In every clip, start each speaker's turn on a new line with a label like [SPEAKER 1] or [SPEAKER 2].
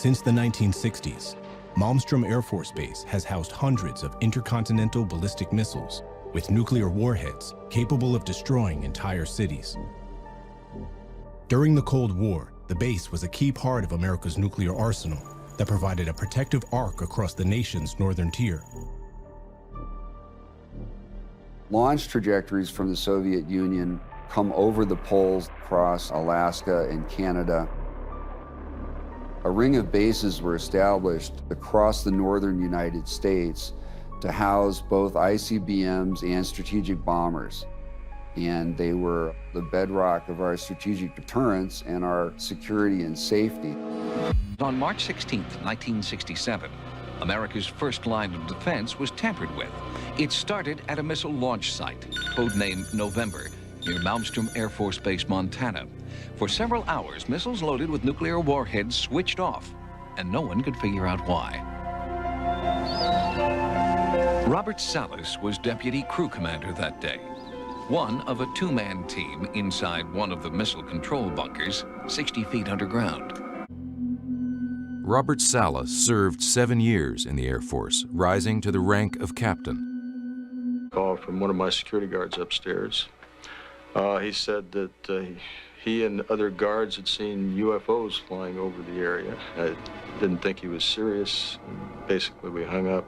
[SPEAKER 1] Since the 1960s, Malmstrom Air Force Base has housed hundreds of intercontinental ballistic missiles with nuclear warheads capable of destroying entire cities. During the Cold War, the base was a key part of America's nuclear arsenal that provided a protective arc across the nation's northern tier.
[SPEAKER 2] Launch trajectories from the Soviet Union come over the poles across Alaska and Canada. A ring of bases were established across the northern United States to house both ICBMs and strategic bombers. And they were the bedrock of our strategic deterrence and our security and safety.
[SPEAKER 3] On March 16, 1967, America's first line of defense was tampered with. It started at a missile launch site, codenamed November, near Malmstrom Air Force Base, Montana. For several hours, missiles loaded with nuclear warheads switched off, and no one could figure out why. Robert Salas was deputy crew commander that day, one of a two-man team inside one of the missile control bunkers, 60 feet underground.
[SPEAKER 4] Robert Salas served 7 years in the Air Force, rising to the rank of captain.
[SPEAKER 5] Call from one of my security guards upstairs. He said that he and other guards had seen UFOs flying over the area. I didn't think he was serious. Basically, we hung up.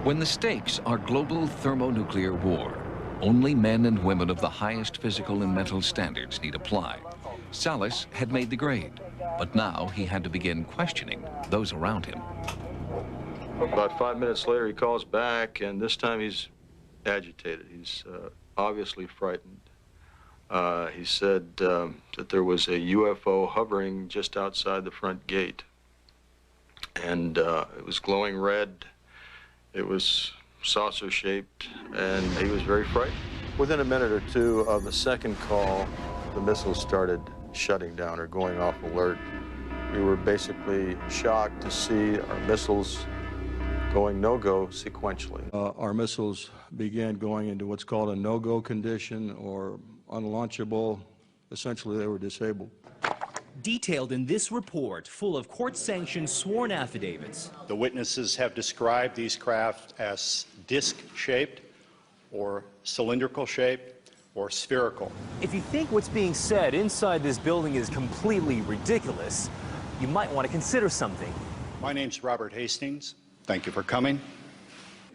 [SPEAKER 3] When the stakes are global thermonuclear war, only men and women of the highest physical and mental standards need apply. Salas had made the grade, but now he had to begin questioning those around him.
[SPEAKER 5] About 5 minutes later, he calls back, and this time he's agitated. He's obviously frightened. He said that there was a UFO hovering just outside the front gate, and it was glowing red. It was saucer-shaped, and he was very frightened. Within a minute or two of the second call, the missiles started shutting down or going off alert. We were basically shocked to see our missiles going no-go sequentially. Our missiles began going into what's called a no-go condition or unlaunchable. Essentially, they were disabled.
[SPEAKER 6] Detailed in this report, full of court-sanctioned sworn affidavits.
[SPEAKER 7] The witnesses have described these craft as disc-shaped or cylindrical-shaped or spherical.
[SPEAKER 6] If you think what's being said inside this building is completely ridiculous, you might want to consider something.
[SPEAKER 7] My name's Robert Hastings. Thank you for coming.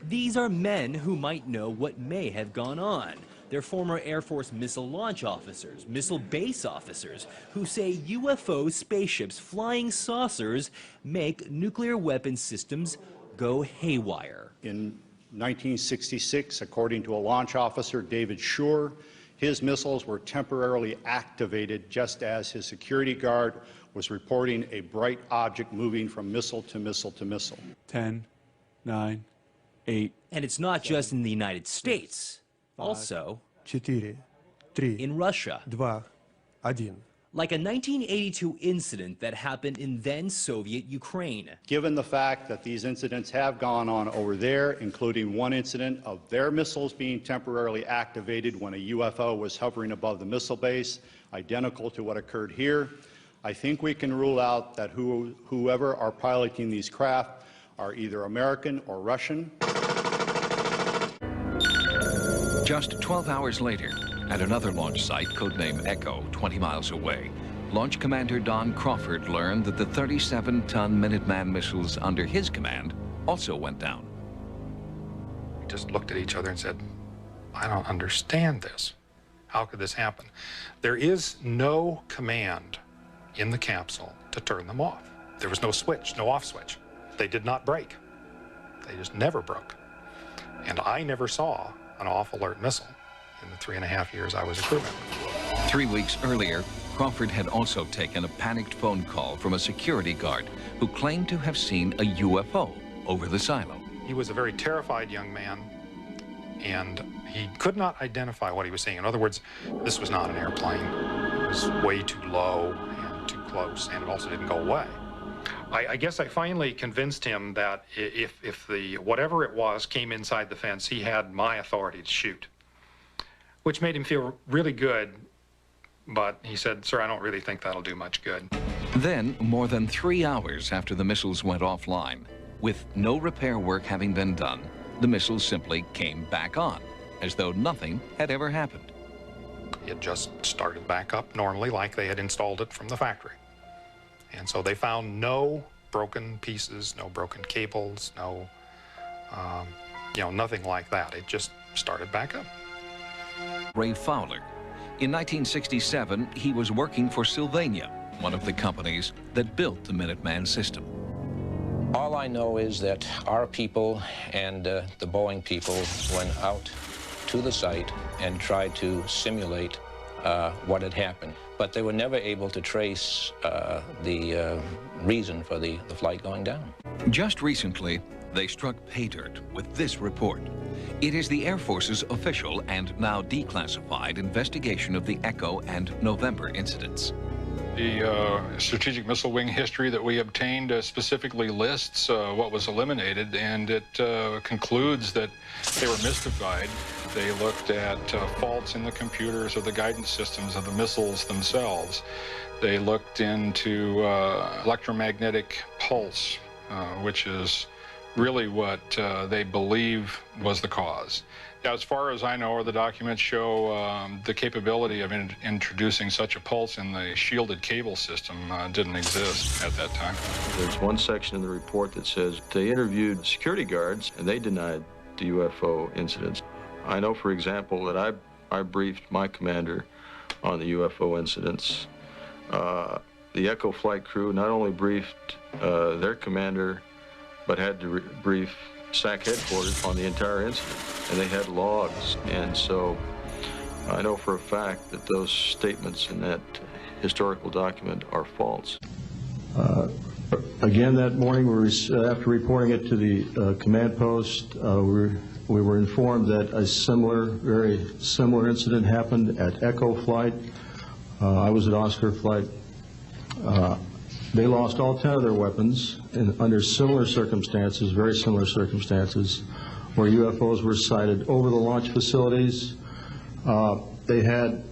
[SPEAKER 6] These are men who might know what may have gone on. They're former Air Force missile launch officers, missile base officers, who say UFO spaceships, flying saucers, make nuclear weapon systems go haywire.
[SPEAKER 7] In 1966, according to a launch officer, David Schur, his missiles were temporarily activated just as his security guard was reporting a bright object moving from missile to missile to missile.
[SPEAKER 8] 10, 9, 8.
[SPEAKER 6] And it's not just in the United States. Also,
[SPEAKER 8] 4, 3,
[SPEAKER 6] in Russia.
[SPEAKER 8] 2, 1.
[SPEAKER 6] Like a 1982 incident that happened in then Soviet Ukraine.
[SPEAKER 7] Given the fact that these incidents have gone on over there, including one incident of their missiles being temporarily activated when a UFO was hovering above the missile base, identical to what occurred here, I think we can rule out that whoever are piloting these craft are either American or Russian.
[SPEAKER 3] Just 12 hours later, at another launch site, codenamed Echo, 20 miles away, Launch Commander Don Crawford learned that the 37-ton Minuteman missiles under his command also went down.
[SPEAKER 9] We just looked at each other and said, I don't understand this. How could this happen? There is no command in the capsule to turn them off. There was no switch, no off switch. They did not break. They just never broke. And I never saw an off-alert missile in the 3.5 years I was a crewman.
[SPEAKER 3] 3 weeks earlier, Crawford had also taken a panicked phone call from a security guard who claimed to have seen a UFO over the silo.
[SPEAKER 9] He was a very terrified young man, and he could not identify what he was seeing. In other words, this was not an airplane. It was way too low and too close, and it also didn't go away. I guess I finally convinced him that if the whatever it was came inside the fence, he had my authority to shoot, which made him feel really good. But he said, "Sir, I don't really think that'll do much good."
[SPEAKER 3] Then, more than 3 hours after the missiles went offline, with no repair work having been done, the missiles simply came back on, as though nothing had ever happened.
[SPEAKER 9] It just started back up normally like they had installed it from the factory. And so they found no broken pieces, no broken cables, no, nothing like that. It just started back up.
[SPEAKER 3] Ray Fowler. In 1967, he was working for Sylvania, one of the companies that built the Minuteman system.
[SPEAKER 10] All I know is that our people and the Boeing people went out to the site and tried to simulate what had happened. But they were never able to trace the reason for the flight going down.
[SPEAKER 3] Just recently, they struck pay dirt with this report. It is the Air Force's official and now declassified investigation of the Echo and November incidents.
[SPEAKER 9] The strategic missile wing history that we obtained specifically lists what was eliminated, and it concludes that they were mystified. They looked at faults in the computers or the guidance systems of the missiles themselves. They looked into electromagnetic pulse, which is really what they believe was the cause. As far as I know, or the documents show, the capability of introducing such a pulse in the shielded cable system didn't exist at that time.
[SPEAKER 5] There's one section in the report that says they interviewed security guards and they denied the UFO incidents. I know, for example, that I briefed my commander on the UFO incidents. The Echo flight crew not only briefed their commander, but had to brief SAC headquarters on the entire incident, and they had logs. And so I know for a fact that those statements in that historical document are false.
[SPEAKER 11] Again, that morning, after reporting it to the command post, we were informed that a very similar incident happened at Echo flight. I was at Oscar flight. They lost all 10 of their weapons under similar circumstances, very similar circumstances, where UFOs were sighted over the launch facilities. They had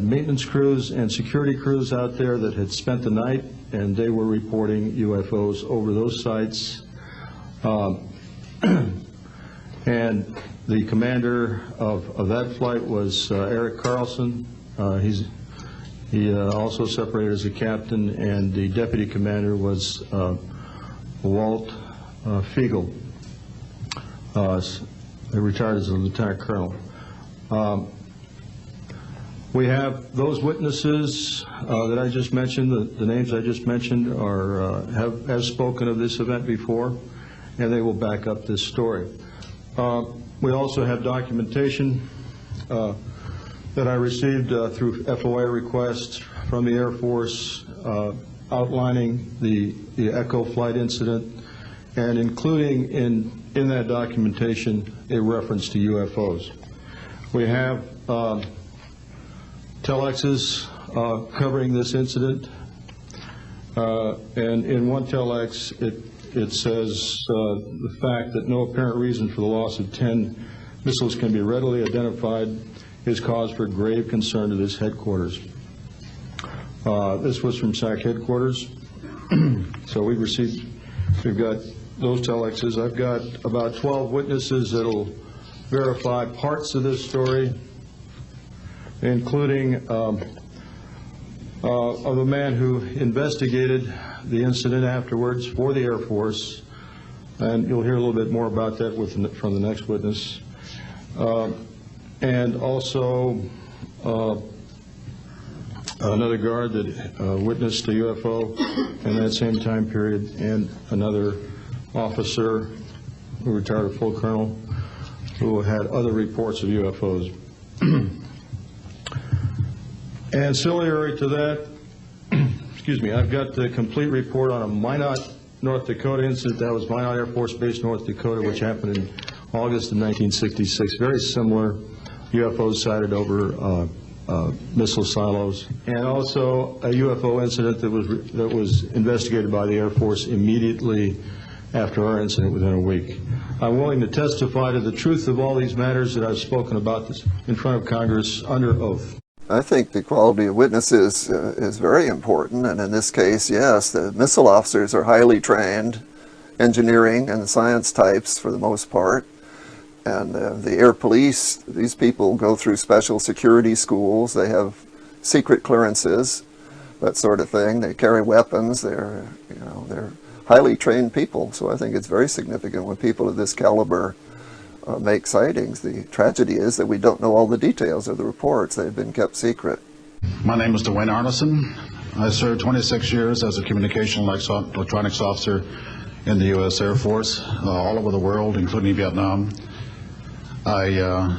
[SPEAKER 11] maintenance crews and security crews out there that had spent the night, and they were reporting UFOs over those sites. And the commander of that flight was Eric Carlson. He also separated as a captain, and the deputy commander was Walt Fiegel. He retired as a lieutenant colonel. We have those witnesses that I just mentioned, the names I just mentioned, have spoken of this event before, and they will back up this story. We also have documentation that I received through FOA requests from the Air Force outlining the Echo flight incident, and including in that documentation a reference to UFOs. We have telexes covering this incident, and in one telex it says the fact that no apparent reason for the loss of 10 missiles can be readily identified is cause for grave concern to this headquarters. This was from SAC headquarters. So we've got those telexes. I've got about 12 witnesses that'll verify parts of this story, including of a man who investigated the incident afterwards for the Air Force, and you'll hear a little bit more about that from the next witness. And also another guard that witnessed a UFO in that same time period, and another officer who retired a full colonel who had other reports of UFOs. Ancillary to that, excuse me, I've got the complete report on a Minot, North Dakota incident. That was Minot Air Force Base, North Dakota, which happened in August of 1966. Very similar. UFOs sighted over missile silos, and also a UFO incident that was investigated by the Air Force immediately after our incident, within a week. I'm willing to testify to the truth of all these matters that I've spoken about in front of Congress under oath.
[SPEAKER 12] I think the quality of witnesses is very important, and in this case, yes, the missile officers are highly trained, engineering and science types for the most part, and the air police, these people go through special security schools, they have secret clearances, that sort of thing. They carry weapons, they're highly trained people, so I think it's very significant when people of this caliber make sightings. The tragedy is that we don't know all the details of the reports. They've been kept secret.
[SPEAKER 13] My name is Dwayne Arneson. I served 26 years as a communication electronics officer in the U.S. Air Force, all over the world, including Vietnam. I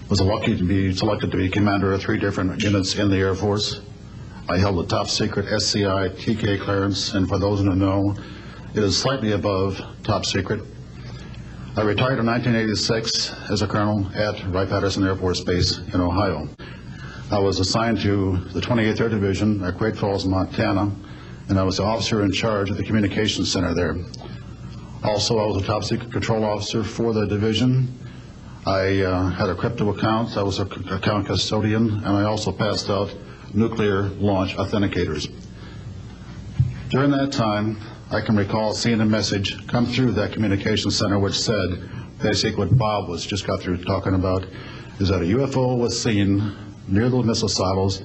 [SPEAKER 13] was lucky to be selected to be commander of 3 different units in the Air Force. I held a top secret SCI TK clearance, and for those who know, it is slightly above top secret. I retired in 1986 as a colonel at Wright-Patterson Air Force Base in Ohio. I was assigned to the 28th Air Division at Great Falls, Montana, and I was the officer in charge of the communications center there. Also, I was a top secret control officer for the division. I had a crypto account. I was an account custodian, and I also passed out nuclear launch authenticators. During that time, I can recall seeing a message come through that communication center which said, basically what Bob just got through talking about, is that a UFO was seen near the missile silos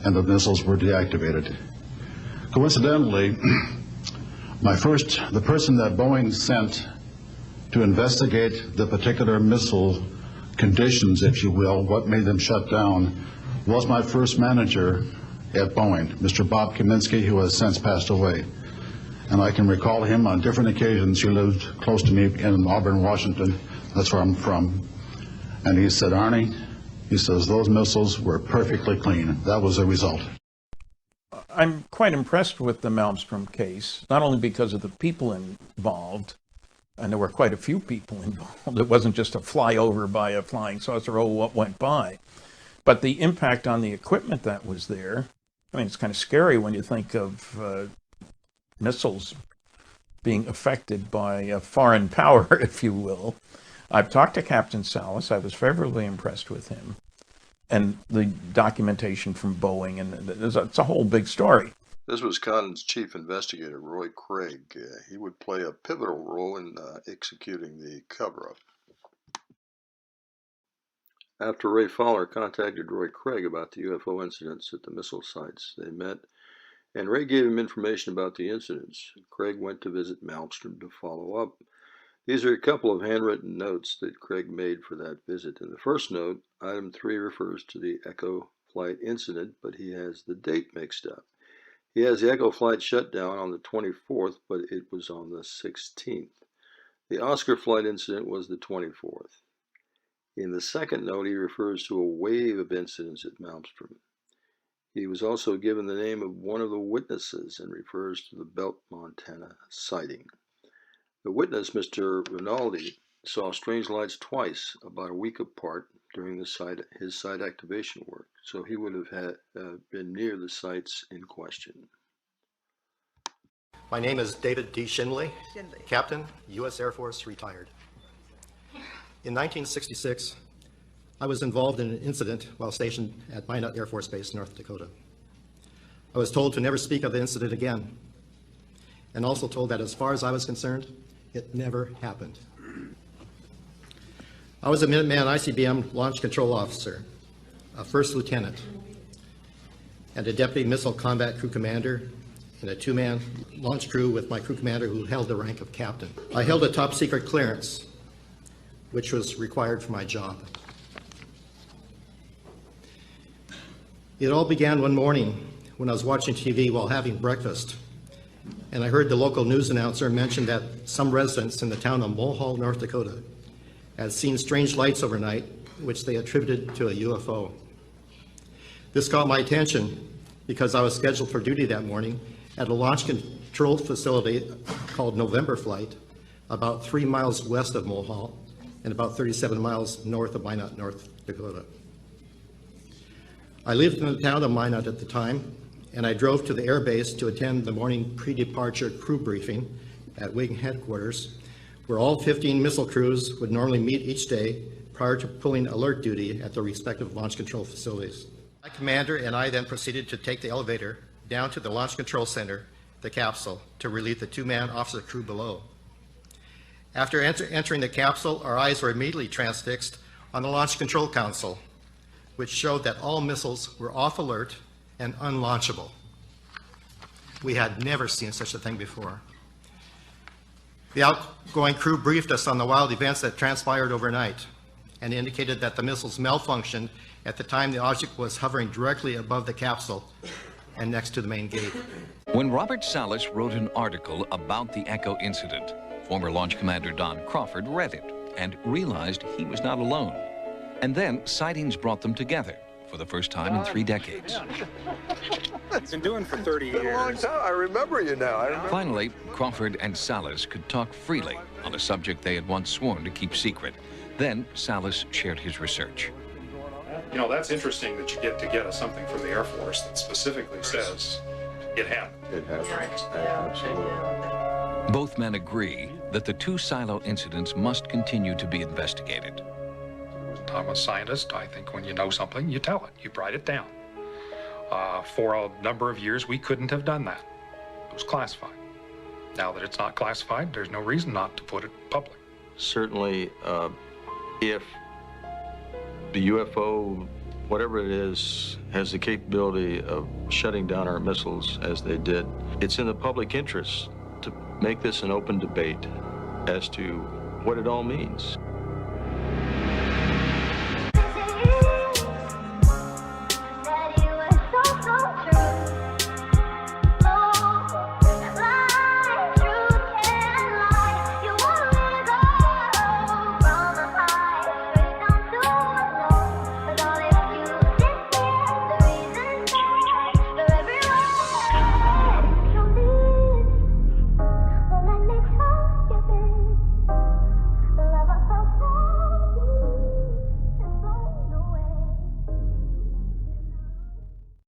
[SPEAKER 13] and the missiles were deactivated. Coincidentally, the person that Boeing sent to investigate the particular missile conditions, if you will, what made them shut down, was my first manager at Boeing, Mr. Bob Kaminsky, who has since passed away. And I can recall him on different occasions. He lived close to me in Auburn, Washington. That's where I'm from. And he said, Arnie, he says, those missiles were perfectly clean. That was the result.
[SPEAKER 14] I'm quite impressed with the Malmstrom case, not only because of the people involved, and there were quite a few people involved. It wasn't just a flyover by a flying saucer, what went by, but the impact on the equipment that was there. I mean, it's kind of scary when you think of missiles being affected by a foreign power, if you will. I've talked to Captain Salas. I was favorably impressed with him. And the documentation from Boeing, and it's a whole big story.
[SPEAKER 5] This was Condon's chief investigator, Roy Craig. He would play a pivotal role in executing the cover-up. After Ray Fowler contacted Roy Craig about the UFO incidents at the missile sites, they met, and Ray gave him information about the incidents. Craig went to visit Malmstrom to follow up. These are a couple of handwritten notes that Craig made for that visit. In the first note, item 3 refers to the Echo flight incident, but he has the date mixed up. He has the Echo flight shut down on the 24th, but it was on the 16th. The Oscar flight incident was the 24th. In the second note, he refers to a wave of incidents at Malmstrom. He was also given the name of one of the witnesses and refers to the Belt, Montana sighting. The witness, Mr. Rinaldi, saw strange lights twice, about a week apart, during his site activation work, so he would have been near the sites in question.
[SPEAKER 15] My name is David D. Shinley, Captain, U.S. Air Force, retired. In 1966, I was involved in an incident while stationed at Minot Air Force Base, North Dakota. I was told to never speak of the incident again, and also told that as far as I was concerned, it never happened. I was a Minuteman ICBM launch control officer, a first lieutenant, and a deputy missile combat crew commander in a 2-man launch crew with my crew commander who held the rank of captain. I held a top secret clearance, which was required for my job. It all began one morning when I was watching TV while having breakfast, and I heard the local news announcer mention that some residents in the town of Mulhall, North Dakota, had seen strange lights overnight, which they attributed to a UFO. This caught my attention because I was scheduled for duty that morning at a launch control facility called November Flight, about 3 miles west of Mulhall and about 37 miles north of Minot, North Dakota. I lived in the town of Minot at the time, and I drove to the air base to attend the morning pre-departure crew briefing at wing headquarters, where all 15 missile crews would normally meet each day prior to pulling alert duty at their respective launch control facilities. My commander and I then proceeded to take the elevator down to the Launch Control Center, the capsule, to relieve the two-man officer crew below. After entering the capsule, our eyes were immediately transfixed on the Launch Control Console, which showed that all missiles were off alert and unlaunchable. We had never seen such a thing before. The outgoing crew briefed us on the wild events that transpired overnight and indicated that the missiles malfunctioned at the time the object was hovering directly above the capsule and next to the main gate.
[SPEAKER 3] When Robert Salas wrote an article about the Echo incident, former Launch Commander Don Crawford read it and realized he was not alone. And then sightings brought them together for the first time in 3 decades.
[SPEAKER 9] It's been doing for 30 years.
[SPEAKER 16] A long time. I remember you now.
[SPEAKER 3] Finally, Crawford and Salas could talk freely on a subject they had once sworn to keep secret. Then Salas shared his research.
[SPEAKER 9] You know, that's interesting that you get together something from the Air Force that specifically says it happened.
[SPEAKER 16] It happened. Absolutely.
[SPEAKER 3] Both men agree that the 2 silo incidents must continue to be investigated.
[SPEAKER 9] I'm a scientist. I think when you know something, you tell it. You write it down. For a number of years, we couldn't have done that. It was classified. Now that it's not classified, there's no reason not to put it public.
[SPEAKER 5] Certainly, if the UFO, whatever it is, has the capability of shutting down our missiles as they did, it's in the public interest to make this an open debate as to what it all means.